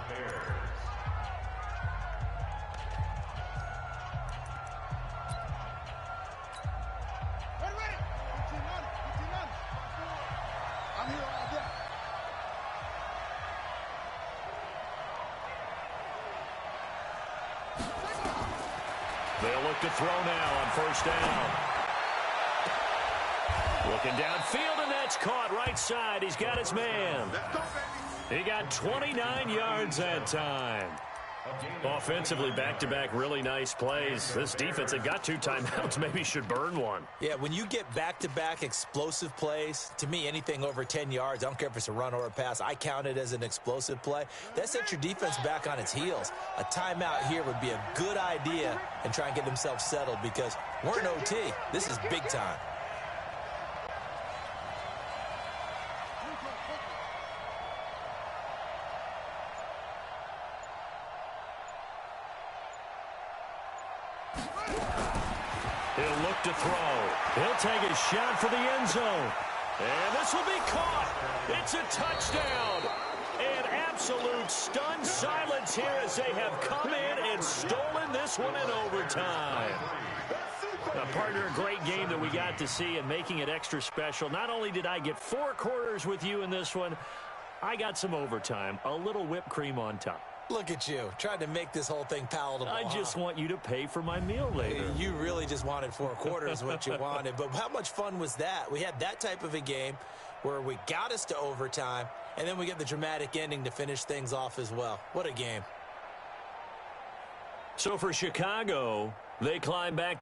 They'll look to throw now on 1st down. Looking downfield, and that's caught right side. He's got his man. He got 29 yards that time. Offensively, back-to-back really nice plays. This defense that got 2 timeouts maybe should burn one. Yeah, when you get back-to-back explosive plays, to me, anything over 10 yards, I don't care if it's a run or a pass, I count it as an explosive play. That sets your defense back on its heels. A timeout here would be a good idea and try and get themselves settled because we're in OT. This is big time. He'll look to throw. He'll take a shot for the end zone. And this will be caught. It's a touchdown. And absolute stunned silence here as they have come in and stolen this one in overtime. Now, partner, a great game that we got to see and making it extra special. Not only did I get 4 quarters with you in this one, I got some overtime, a little whipped cream on top. Look at you, trying to make this whole thing palatable. I just want you to pay for my meal later. You really just wanted 4 quarters, what you wanted. But how much fun was that? We had that type of a game where we got us to overtime, and then we get the dramatic ending to finish things off as well. What a game. So for Chicago, they climb back